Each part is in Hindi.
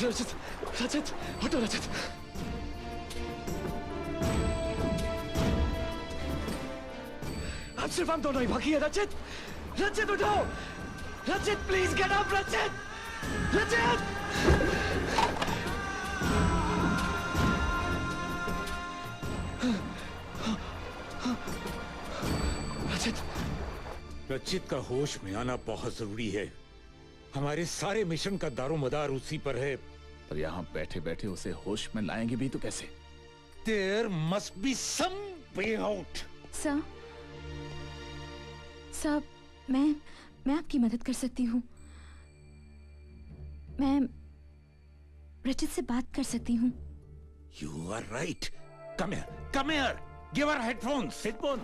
रजत, रजत, हटो रजत। अब सिर्फ हम दोनों ही बाकी है रजत। रजत उठो, रजत प्लीज गेट अप रजत, रजत। रजत, रचित का होश में आना बहुत जरूरी है। हमारे सारे मिशन का दारोमदार उसी पर है। पर यहाँ बैठे बैठे उसे होश में लाएंगे भी तो कैसे? There must be some way out. Sir, मैं आपकी मदद कर सकती हूँ। मैं रचित से बात कर सकती हूँ। You are right. Come here. Come here. Give her headphones. Headphone.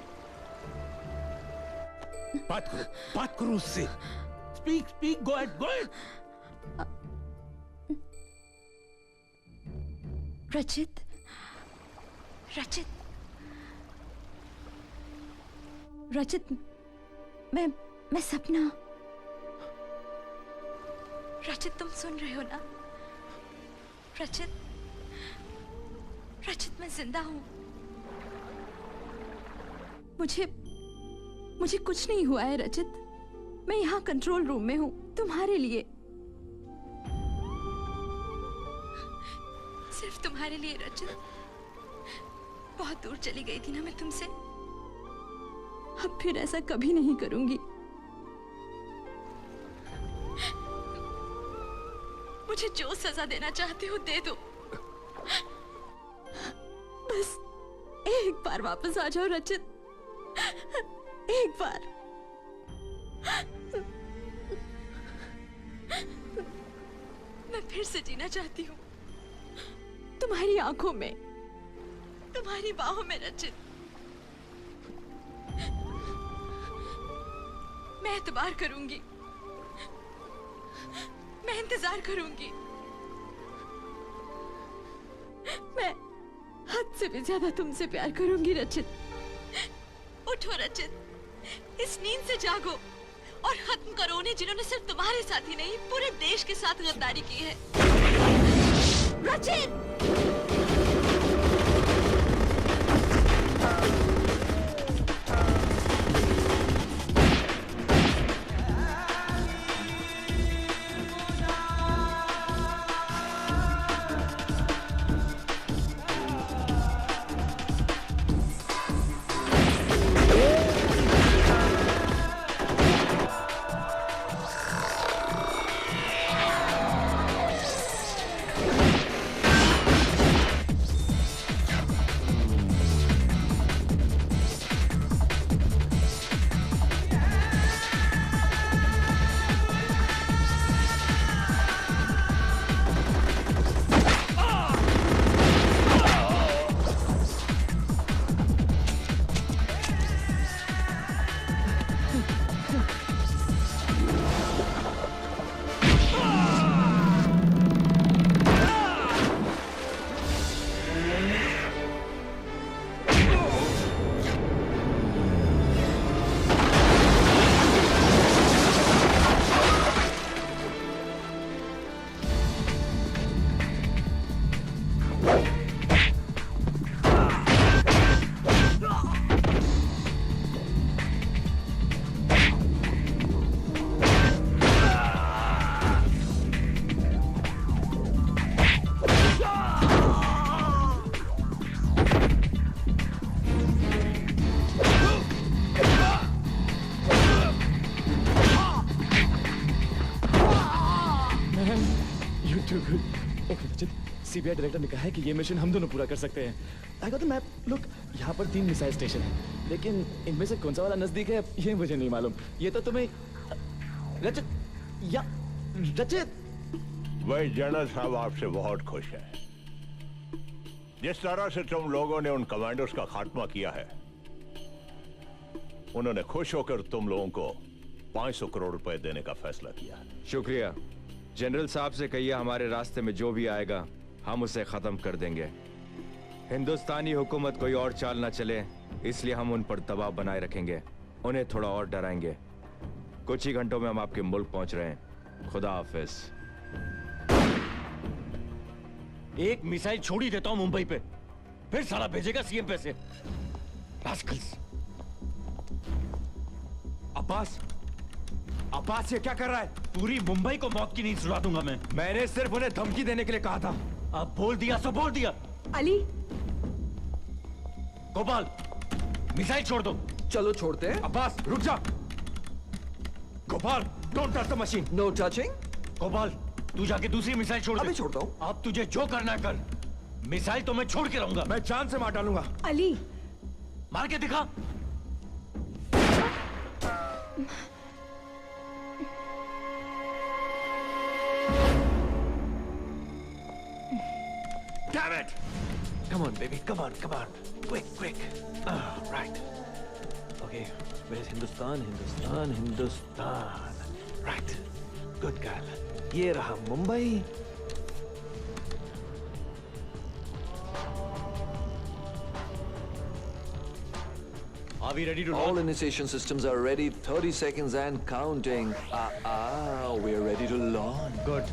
बात करो उससे। Speak. Go ahead. रचित, मैं सपना। रचित, तुम सुन रहे हो ना? रचित, मैं जिंदा हूँ। मुझे कुछ नहीं हुआ है रचित। मैं यहाँ कंट्रोल रूम में हूँ तुम्हारे लिए, सिर्फ तुम्हारे लिए रचित। बहुत दूर चली गई थी ना मैं तुमसे। अब फिर ऐसा कभी नहीं करूंगी। मुझे जो सजा देना चाहते हो दे दो। बस एक बार वापस आ जाओ रचित, एक बार। मैं फिर से जीना चाहती हूँ तुम्हारी आंखों में, तुम्हारी बाहों में रचित। मैं एतबार करूंगी, मैं इंतजार करूंगी। मैं हद से भी ज्यादा तुमसे प्यार करूंगी रचित। उठो रचित, इस नींद से जागो और खत्म करो उन्हें जिन्होंने सिर्फ तुम्हारे साथ ही नहीं पूरे देश के साथ गद्दारी की है। रचित! सीबीआई डायरेक्टर ने कहा है कि ये मिशन हम दोनों पूरा कर सकते हैं। I got the map. Look, यहाँ पर 3 मिसाइल स्टेशन है, लेकिन इनमें से कौन सा वाला नजदीक है ये मुझे नहीं मालूम। ये तो तुम्हें रचित वही जनरल साहब आपसे बहुत खुश है। जिस तरह से तुम लोगों ने उन कमांडोज का खात्मा किया है, उन्होंने खुश होकर तुम लोगों को 500 करोड़ रुपए देने का फैसला किया है। शुक्रिया। जनरल साहब से कहिए हमारे रास्ते में जो भी आएगा हम उसे खत्म कर देंगे। हिंदुस्तानी हुकूमत कोई और चाल ना चले, इसलिए हम उन पर दबाव बनाए रखेंगे, उन्हें थोड़ा और डराएंगे। कुछ ही घंटों में हम आपके मुल्क पहुंच रहे हैं। खुदा हाफिज। एक मिसाइल छोड़ ही देता हूं मुंबई पे, फिर साला भेजेगा सीएम पैसे। रास्कल्स। अब्बास, अब्बास ये क्या कर रहा है? पूरी मुंबई को मौत की नींद सुला दूंगा मैं। मैंने सिर्फ उन्हें धमकी देने के लिए कहा था। अब बोल दिया सो बोल दिया। अली, गोपाल, मिसाइल छोड़ दो। चलो छोड़ते हैं। अब्बास रुक जा। Gopal, don't touch the machine. No touching. Gopal, तू जाके दूसरी मिसाइल छोड़ दे। अभी छोड़ता हूँ। अब तुझे जो करना है कर, मिसाइल तो मैं छोड़ के रहूंगा। मैं जान से मार डालूंगा। अली, मार के दिखा। Damn it! Come on, baby. Come on, come on. Quick, quick. Right. Okay. Where's Hindustan? Hindustan, Hindustan. Right. Good girl. ये रहा Mumbai. Are we ready to All launch? initiation systems are ready. 30 seconds and counting. We're ready to launch. Good.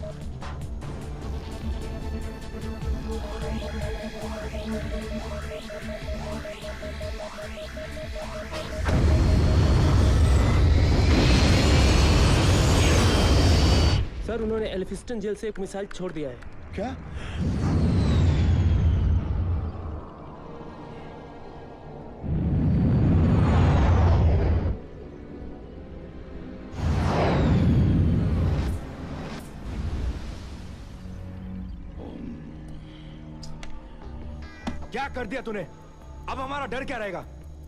Sir, उन्होंने एल्फिस्टन जेल से एक मिसाइल छोड़ दिया है। क्या? क्या कर दिया तूने? अब हमारा डर क्या रहेगा?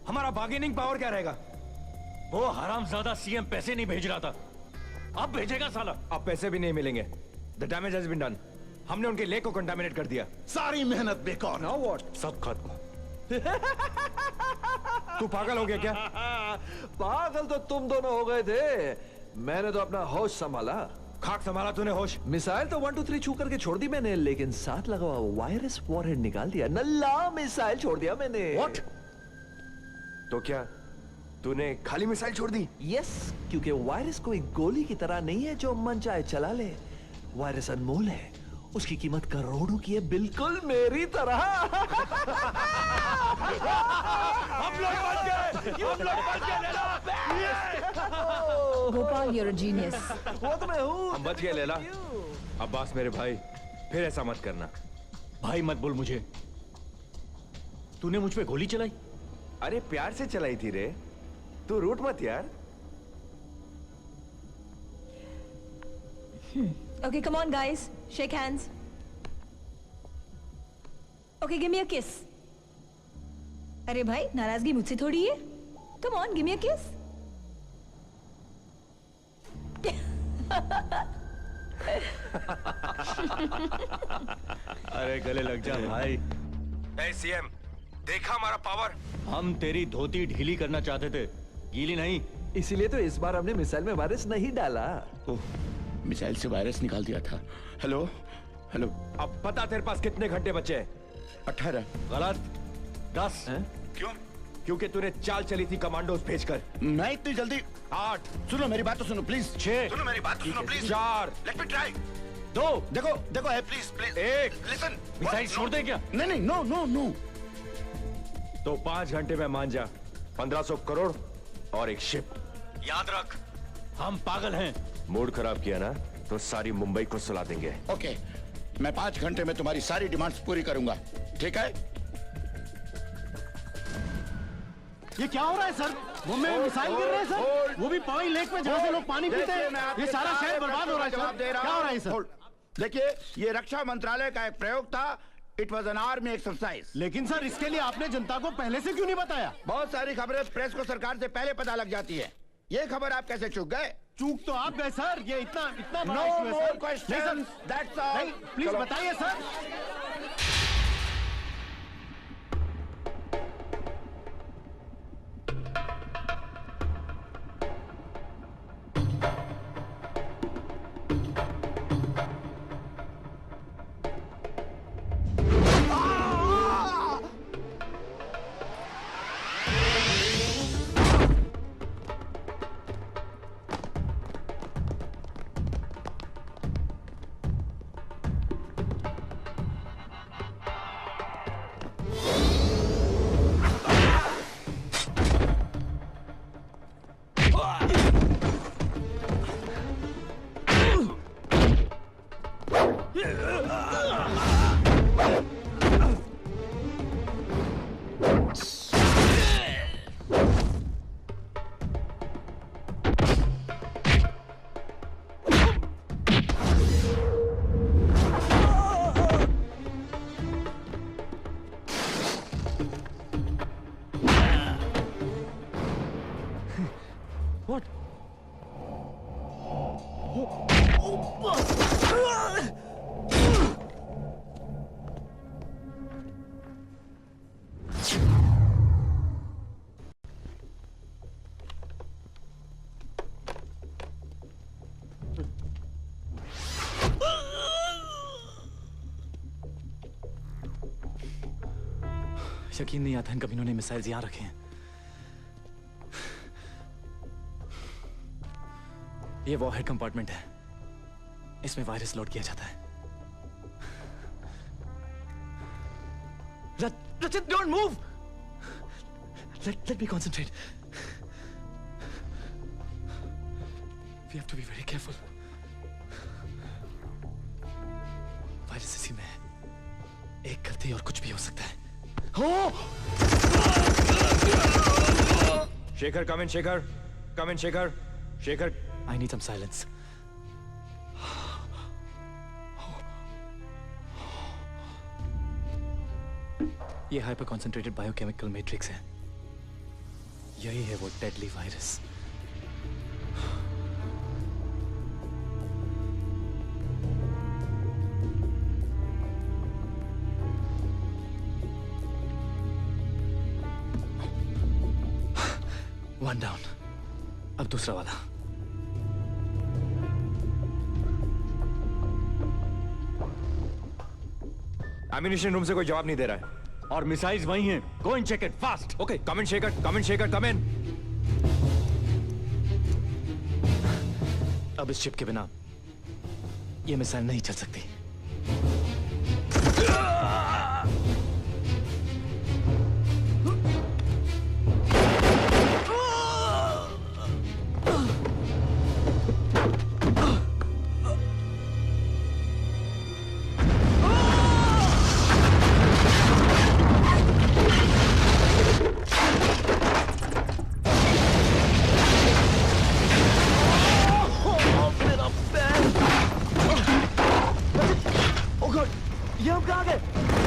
हमारा बार्गेनिंग पावर क्या रहेगा? वो हरामजादा सीएम पैसे नहीं भेज रहा था, अब भेजेगा साला। अब पैसे भी नहीं मिलेंगे। The damage has been done. हमने उनके लेक को कंटामिनेट कर दिया। सारी मेहनत बेकार। Now what? सब खत्म। तू पागल हो गया क्या? पागल तो तुम दोनों हो गए थे. मैंने तो अपना होश संभाला. खाक संभाला तूने होश? मिसाइल तो 1 2 3 छू करके छोड़ दी मैंने, लेकिन साथ लगा हुआ वायरस वॉरहेड निकाल दिया. नल्ला मिसाइल छोड़ दिया मैंने. What? तो क्या तूने खाली मिसाइल छोड़ दी? यस, क्योंकि वायरस कोई गोली की तरह नहीं है जो मन चाहे चला ले. वायरस अनमोल है, उसकी कीमत करोड़ों की है, बिल्कुल मेरी तरह. हम लोग बच गए Laila. Gopal, you're a genius. वो तो मैं हूँ. हम बच गए लैला. अब्बास मेरे भाई, फिर ऐसा मत करना. भाई मत बोल मुझे. तूने मुझ पे गोली चलाई? अरे प्यार से चलाई थी रे. तू रूठ मत यार. Okay, come on, guys. Shake hands. Okay, give me a kiss. अरे भाई, नाराजगी मुझसे थोड़ी है. Come on, give me a kiss. अरे गले लग जा भाई. ए सीएम, देखा हमारा पावर? हम तेरी धोती ढीली करना चाहते थे, गीली नहीं. इसीलिए तो इस बार हमने मिसाइल में वायरस नहीं डाला. मिसाइल से वायरस निकाल दिया था. Hello hello. अब पता तेरे पास कितने घंटे बचे हैं? 18. गलत. 10. क्यों? क्योंकि तूने चाल चली थी कमांडोज भेजकर. मैं इतनी जल्दी? 8. सुनो मेरी बात तो सुनो प्लीज. 6. सुनो मेरी बात तो सुनो प्लीज. 4. Let me try. 2. देखो देखो है प्लीज प्लीज. 1. लिसन. मिसाइल छोड़ दे क्या? नहीं नहीं नो नो नो. तो 5 घंटे में मान जा. 1500 करोड़ और एक शिप. याद रख, हम पागल हैं. मूड खराब किया ना तो सारी मुंबई को सुला देंगे. ओके, मैं 5 घंटे में तुम्हारी सारी डिमांड्स पूरी करूंगा. ठीक है? ये क्या हो रहा है सर? मुंबई में मिसाइल गिर रहे हैं सर. वो भी पवई लेक में जहाँ से लोग पानी पीते हैं. ये सारा शहर बर्बाद हो रहा है सर. क्या हो रहा है सर? देखिए, ये रक्षा मंत्रालय का एक प्रयोग था. It was an army exercise. लेकिन सर, इसके लिए आपने जनता को पहले से क्यों नहीं बताया? बहुत सारी खबरें प्रेस को सरकार से पहले पता लग जाती है. ये खबर आप कैसे चूक गए? चूक तो आप गए सर. ये इतना इतना बड़ा नो issue है, more sir. Question. That's all. नहीं, प्लीज बताइए सर. What? यकीन नहीं आता इन कमीनों ने मिसाइल्स यहां रखे हैं। ये वॉरहेड कंपार्टमेंट है, इसमें वायरस लोड किया जाता है। Rachit, don't move! Let me concentrate. We have to be very careful. Virus इसी में है। एक गलती और कुछ भी हो सकता है। Oh! Shekhar, come in, Shekhar. Come in, Shekhar. Shekhar. I need some silence. ये हाइपर कॉन्सेंट्रेटेड बायोकेमिकल मैट्रिक्स है। यही है वो डेडली वायरस। One down. अब दूसरा वाला। एमिनिशन रूम से कोई जवाब नहीं दे रहा है। और मिसाइल्स वही हैं। Go and check it fast. Okay, come in Shekhar, come in Shekhar, come in. अब इस चिप के बिना ये मिसाइल नहीं चल सकती। ये हम कहाँ गए?